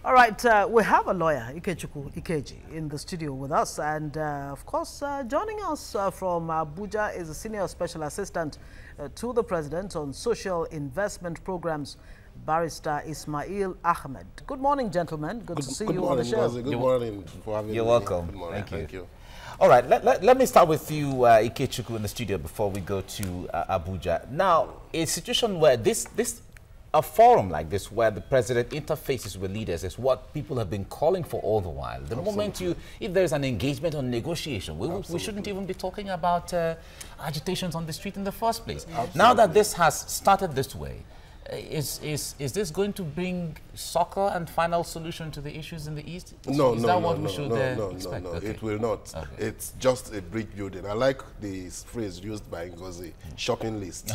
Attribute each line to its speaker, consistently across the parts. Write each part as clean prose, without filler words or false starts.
Speaker 1: All right, we have a lawyer, Ikeji, in the studio with us. And, of course, joining us from Abuja is a senior special assistant to the president on social investment programs, Barrister Ismail Ahmed. Good morning, gentlemen. Good to see you on the show.
Speaker 2: Good morning for having me.
Speaker 3: You're welcome.
Speaker 2: Good morning.
Speaker 3: Thank you. All right, let me start with you, Ikechukwu, in the studio before we go to Abuja. Now, a situation where a forum like this, where the president interfaces with leaders, is what people have been calling for all the while. The moment if there's an engagement on negotiation, we shouldn't even be talking about agitations on the street in the first place. Now that this has started this way, is this going to bring succor and final solution to the issues in the East?
Speaker 2: No,
Speaker 3: is
Speaker 2: no,
Speaker 3: that
Speaker 2: no,
Speaker 3: what
Speaker 2: no,
Speaker 3: we should expect?
Speaker 2: No,
Speaker 3: okay.
Speaker 2: It will not. Okay. It's just a bridge building. I like the phrase used by Ngozi, shopping list.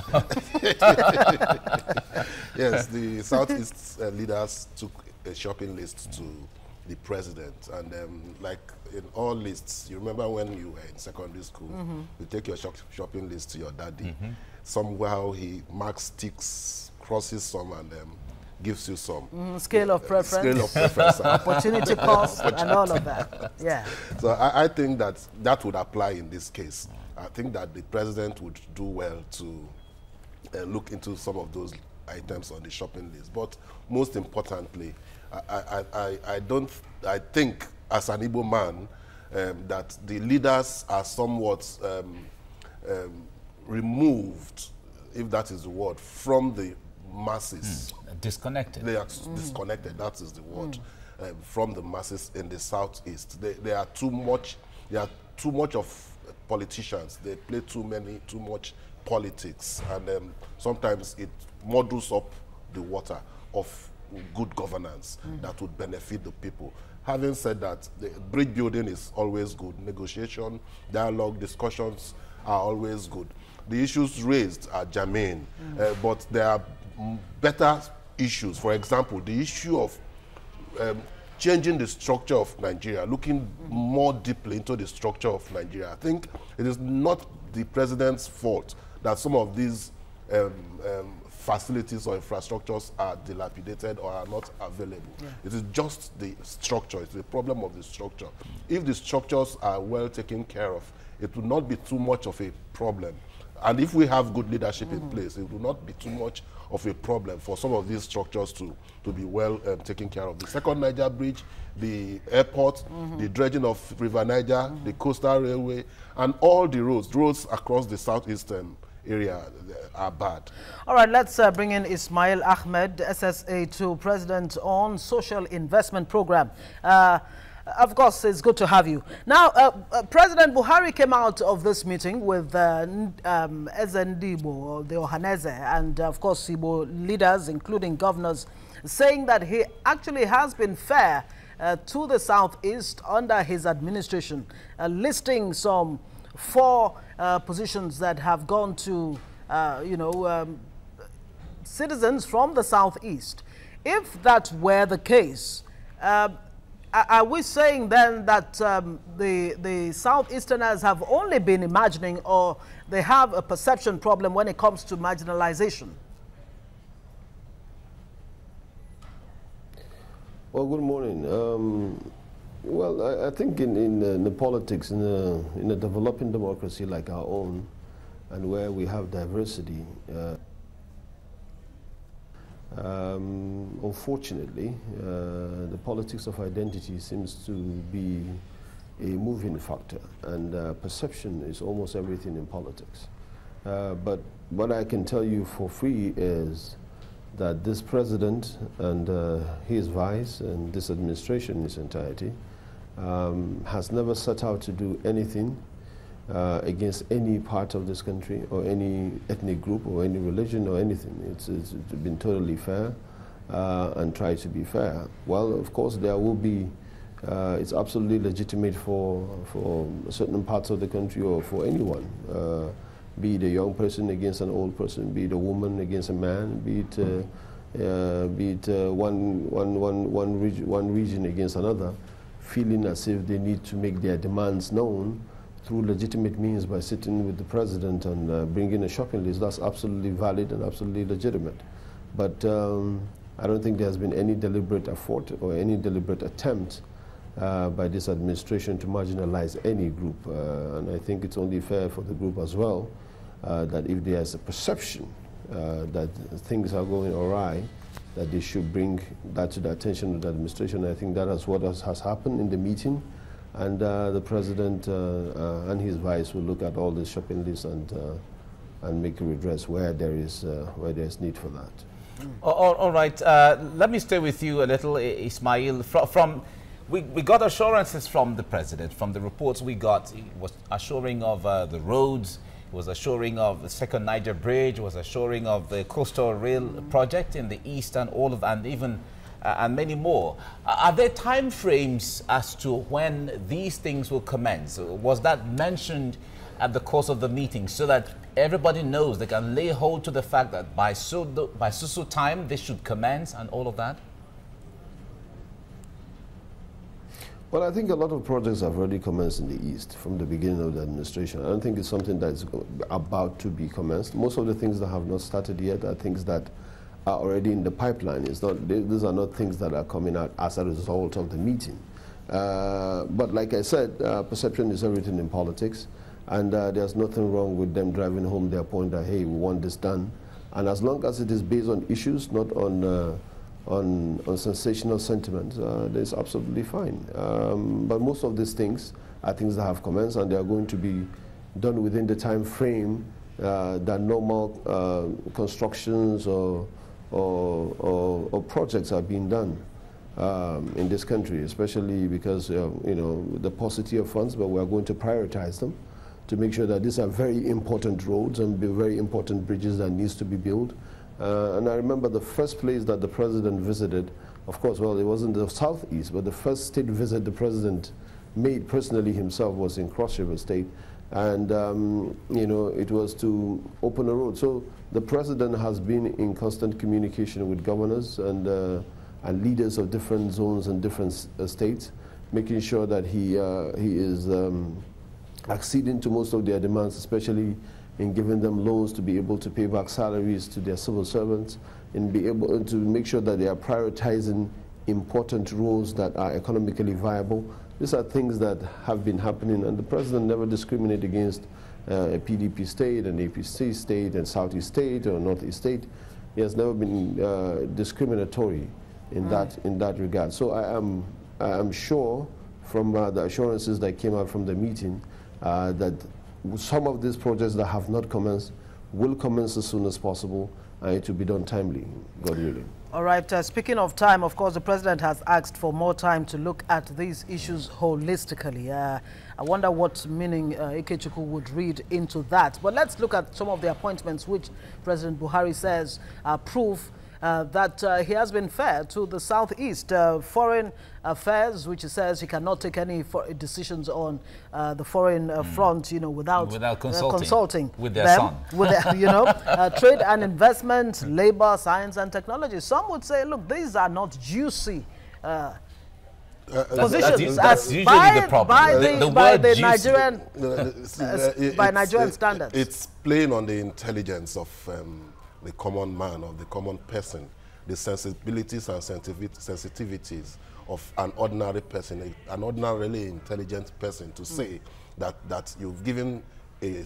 Speaker 2: Yes, the Southeast leaders took a shopping list to the president, and like in all lists, you remember when you were in secondary school, you take your shopping list to your daddy. Somehow he marks, ticks, crosses some, and gives you some.
Speaker 1: Scale of preference.
Speaker 2: Scale of preference.
Speaker 1: Opportunity cost and all of that. Yeah.
Speaker 2: So I think that would apply in this case. I think that the president would do well to look into some of those items on the shopping list. But most importantly, I think as an Igbo man that the leaders are somewhat removed, if that is the word, from the masses.
Speaker 3: Disconnected.
Speaker 2: They are disconnected, that is the word, from the masses in the Southeast. They are too much of politicians. They play too much politics, and sometimes it muddles up the water of good governance that would benefit the people. Having said that, the bridge building is always good. Negotiation, dialogue, discussions are always good. The issues raised are germane, but there are better issues. For example, the issue of changing the structure of Nigeria, looking more deeply into the structure of Nigeria. I think it is not the president's fault that some of these facilities or infrastructures are dilapidated or are not available. Yeah. It is just the structure. It's the problem of the structure. If the structures are well taken care of, it will not be too much of a problem. And if we have good leadership in place, it will not be too much of a problem for some of these structures to be well taken care of. The second Niger Bridge, the airport, the dredging of River Niger, the coastal railway, and all the roads across the southeastern area are bad.
Speaker 1: All right, let's bring in Ismail Ahmed, SSA2 President on Social Investment Program. Of course, it's good to have you. Now, President Buhari came out of this meeting with Ezendebo, the Ohaneze, and of course, Igbo leaders, including governors, saying that he actually has been fair to the Southeast under his administration, listing some 4 positions that have gone to, citizens from the Southeast. If that were the case, are we saying then that the Southeasterners have only been imagining, or they have a perception problem when it comes to marginalization?
Speaker 4: Well, good morning. Well, I think in the politics, in a developing democracy like our own, and where we have diversity, unfortunately, the politics of identity seems to be a moving factor, and perception is almost everything in politics. But what I can tell you for free is that this president and his vice and this administration in its entirety has never set out to do anything against any part of this country or any ethnic group or any religion or anything. It's been totally fair and tried to be fair. Well, of course, there will be, it's absolutely legitimate for certain parts of the country or for anyone, be it a young person against an old person, be it a woman against a man, be it one region against another, feeling as if they need to make their demands known through legitimate means by sitting with the president and bringing a shopping list. That's absolutely valid and absolutely legitimate. But I don't think there has been any deliberate effort or any deliberate attempt by this administration to marginalize any group. And I think it's only fair for the group as well that if there is a perception that things are going awry, that they should bring that to the attention of the administration. I think that is what has happened in the meeting. And the president and his vice will look at all the shopping lists and make a redress where there is need for that.
Speaker 3: All right. Let me stay with you a little, Ismail. We got assurances from the president. From the reports we got, he was assuring of the roads, he was assuring of the second Niger Bridge, he was assuring of the coastal rail project in the east and all of, and even and many more. Are there time frames as to when these things will commence? Was that mentioned at the course of the meeting so that everybody knows, they can lay hold to the fact that by so time this should commence and all of that?
Speaker 4: Well, I think a lot of projects have already commenced in the East from the beginning of the administration. I don't think it's something that's about to be commenced. Most of the things that have not started yet are things that are already in the pipeline. These are not things that are coming out as a result of the meeting. But like I said, perception is everything in politics. And there's nothing wrong with them driving home their point that, hey, we want this done. And as long as it is based on issues, not on sensational sentiments, that's absolutely fine. But most of these things are things that have commenced, and they are going to be done within the time frame that normal constructions or projects are being done in this country, especially because the paucity of funds, but we are going to prioritize them to make sure that these are very important roads and very important bridges that needs to be built. And I remember the first place that the president visited, of course, well, it wasn't the southeast, but the first state visit the president made personally himself was in Cross River State. And, it was to open a road. So the president has been in constant communication with governors and leaders of different zones and different states, making sure that he is acceding to most of their demands, especially in giving them loans to be able to pay back salaries to their civil servants, and be able to make sure that they are prioritizing important roles that are economically viable. These are things that have been happening, and the president never discriminated against a PDP state, an APC state, and Southeast state, or Northeast state. He has never been discriminatory in that regard. So I am sure from the assurances that came out from the meeting that some of these projects that have not commenced will commence as soon as possible, and it will be done timely, God willing.
Speaker 1: All right, speaking of time, of course, the president has asked for more time to look at these issues holistically. I wonder what meaning Ikechukwu would read into that. But let's look at some of the appointments which President Buhari says prove that he has been fair to the Southeast. Foreign affairs, which he says he cannot take any decisions on the foreign front, without consulting
Speaker 3: with their
Speaker 1: them,
Speaker 3: son.
Speaker 1: With their, trade and investment, labor, science and technology. Some would say, look, these are not juicy positions
Speaker 3: that's usually the problem.
Speaker 1: By Nigerian standards.
Speaker 2: It's playing on the intelligence of the common man, of the common person, the sensibilities and sensitivities of an ordinary person, an ordinarily intelligent person, to say that you've given a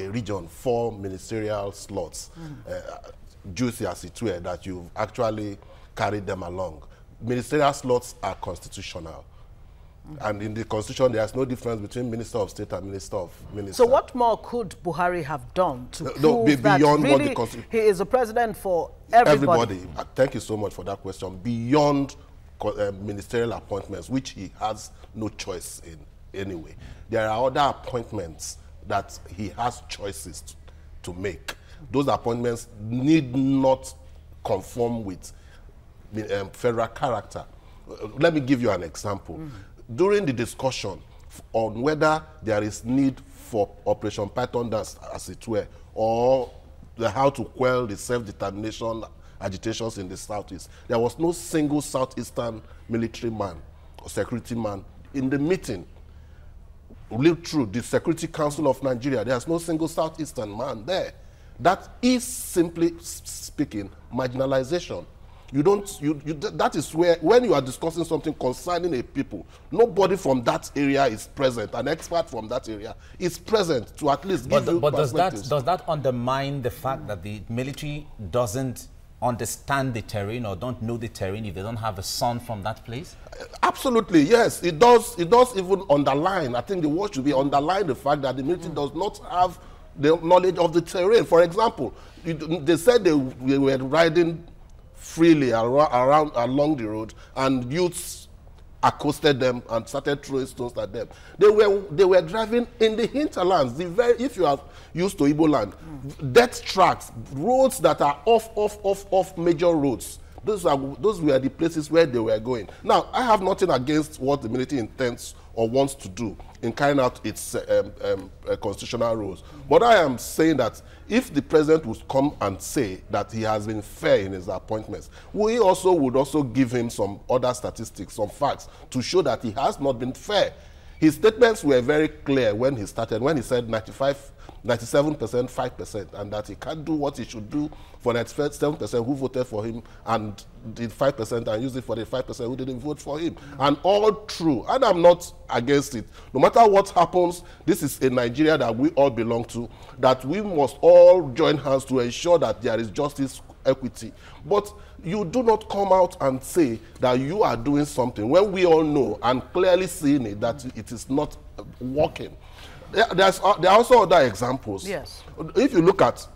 Speaker 2: region 4 ministerial slots, juicy as it were, that you've actually carried them along. Ministerial slots are constitutional. And in the Constitution, there's no difference between Minister of State and Minister of Minister.
Speaker 1: So what more could Buhari have done to prove that really he is a president for everybody?
Speaker 2: Thank you so much for that question. Beyond ministerial appointments, which he has no choice in anyway, there are other appointments that he has choices to make. Those appointments need not conform with federal character. Let me give you an example. During the discussion on whether there is need for Operation Python dance, as it were, or how to quell the self-determination agitations in the Southeast, there was no single Southeastern military man or security man in the meeting. Live through the Security Council of Nigeria, there's no single Southeastern man there. That is, simply speaking, marginalization. that is where, when you are discussing something concerning a people, nobody from that area is present. An expert from that area is present to at least give you perspectives.
Speaker 3: Does that undermine the fact that the military doesn't understand the terrain or don't know the terrain if they don't have a son from that place?
Speaker 2: Absolutely, yes. It does even underline, I think the word should be underline the fact that the military does not have the knowledge of the terrain. For example, they said they were riding freely along the road, and youths accosted them and started throwing stones at them. They were driving in the hinterlands. If you are used to Igbo land, death tracks, roads that are off major roads. Those were the places where they were going. Now, I have nothing against what the military intends or wants to do in carrying out its constitutional rules. But I am saying that if the president would come and say that he has been fair in his appointments, we would also give him some other statistics, some facts, to show that he has not been fair. His statements were very clear when he started, when he said 97%, 5%, and that he can't do what he should do for 97% who voted for him and did 5% and used it for the 5% who didn't vote for him. And all true. And I'm not against it. No matter what happens, this is a Nigeria that we all belong to, that we must all join hands to ensure that there is justice, equity. But you do not come out and say that you are doing something when we all know and clearly seeing it that it is not working. There are also other examples. Yes. If you look at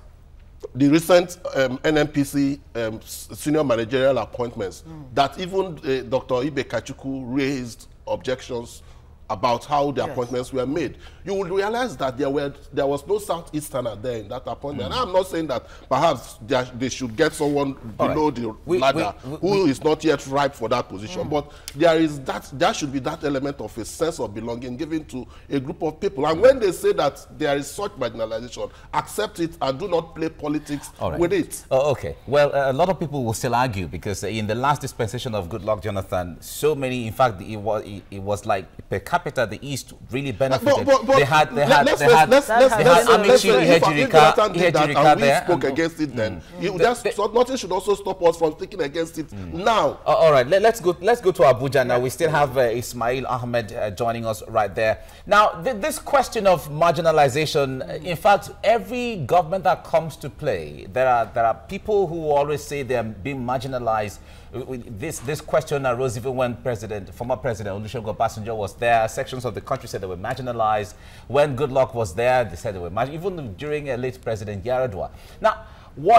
Speaker 2: the recent NNPC senior managerial appointments, that even Dr. Ibe Kachuku raised objections about how the appointments were made, you will realize that there was no Southeasterner there in that appointment. I'm not saying that perhaps they should get someone below the ladder who is not yet ripe for that position, but there should be that element of a sense of belonging given to a group of people. And when they say that there is such marginalization, accept it and do not play politics with it.
Speaker 3: Oh, okay. Well, a lot of people will still argue because in the last dispensation of Goodluck Jonathan, so many, in fact, it was like per capita, the East really benefited.
Speaker 2: They had
Speaker 3: Amici Ihejirika
Speaker 2: there. We spoke against it then. Nothing should also stop us from speaking against it now.
Speaker 3: All right, let's go to Abuja now. We still have Ismail Ahmed joining us right there. Now, this question of marginalization, in fact, every government that comes to play, there are people who always say they're being marginalized. This question arose even when former President Olusegun Obasanjo was there. Sections of the country said they were marginalized. When Goodluck was there, they said they were marginalized, even during late President Yaradua. Now,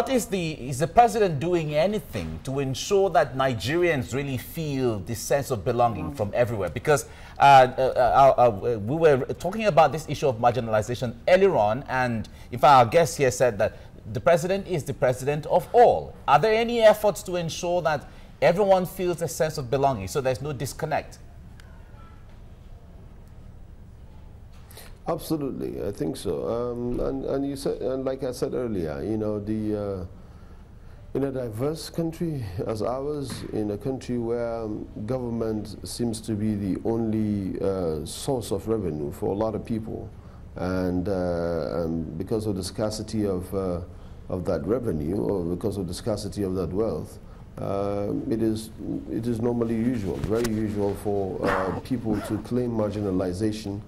Speaker 3: is the president doing anything to ensure that Nigerians really feel this sense of belonging from everywhere? Because we were talking about this issue of marginalization earlier on, and in fact, our guest here said that the president is the president of all. Are there any efforts to ensure that everyone feels a sense of belonging so there's no disconnect?
Speaker 4: Absolutely, I think so. And you said, and like I said earlier, you know, in a diverse country as ours, in a country where government seems to be the only source of revenue for a lot of people, and because of the scarcity of that revenue, or because of the scarcity of that wealth, it is normally usual, very usual for people to claim marginalization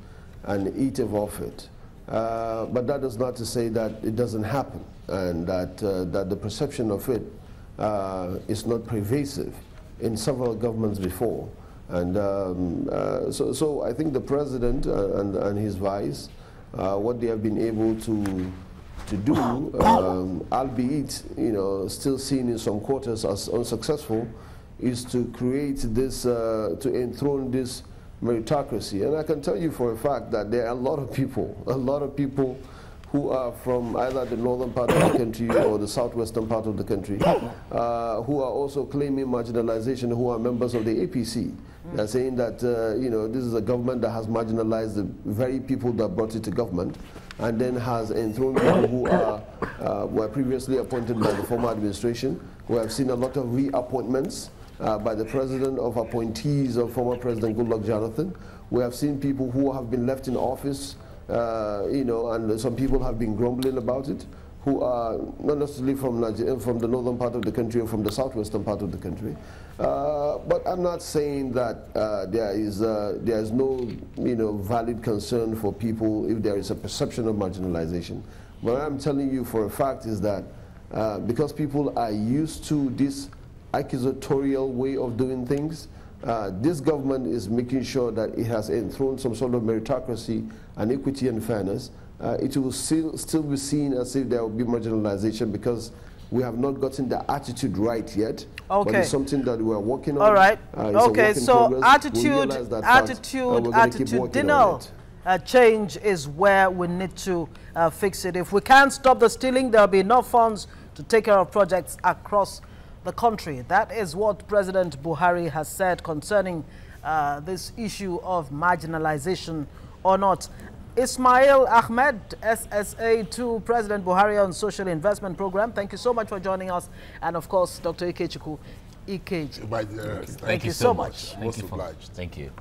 Speaker 4: and eat off it. But that is not to say that it doesn't happen, and that the perception of it is not pervasive in several governments before. And so I think the president and his vice, what they have been able to do, albeit, you know, still seen in some quarters as unsuccessful, is to create this, to enthrone this meritocracy. And I can tell you for a fact that there are a lot of people who are from either the northern part of the country or the southwestern part of the country, who are also claiming marginalization, who are members of the APC. They're saying that, you know, this is a government that has marginalized the very people that brought it to government, and then has enthroned people who were previously appointed by the former administration. We have seen a lot of reappointments by the president of appointees of former President Goodluck Jonathan. We have seen people who have been left in office, you know, and some people have been grumbling about it. who are not necessarily from Nigeria, from the northern part of the country or from the southwestern part of the country. But I'm not saying that there is no valid concern for people if there is a perception of marginalization. What I'm telling you for a fact is that because people are used to this accusatorial way of doing things, this government is making sure that it has enthroned some sort of meritocracy and equity and fairness. It will still be seen as if there will be marginalization because we have not gotten the attitude right yet.
Speaker 1: Okay.
Speaker 4: But it's something that we are working on.
Speaker 1: All right.
Speaker 4: Okay,
Speaker 1: so attitudinal change is where we need to fix it. If we can't stop the stealing, there will be enough funds to take care of projects across the country. That is what President Buhari has said concerning this issue of marginalization or not. Ismail Ahmed, SSA to President Buhari on Social Investment Program. Thank you so much for joining us. And of course, Dr. Ikechukwu Ikeji.
Speaker 2: My dear,
Speaker 3: Thank you so much.
Speaker 2: Most obliged.
Speaker 3: Thank you.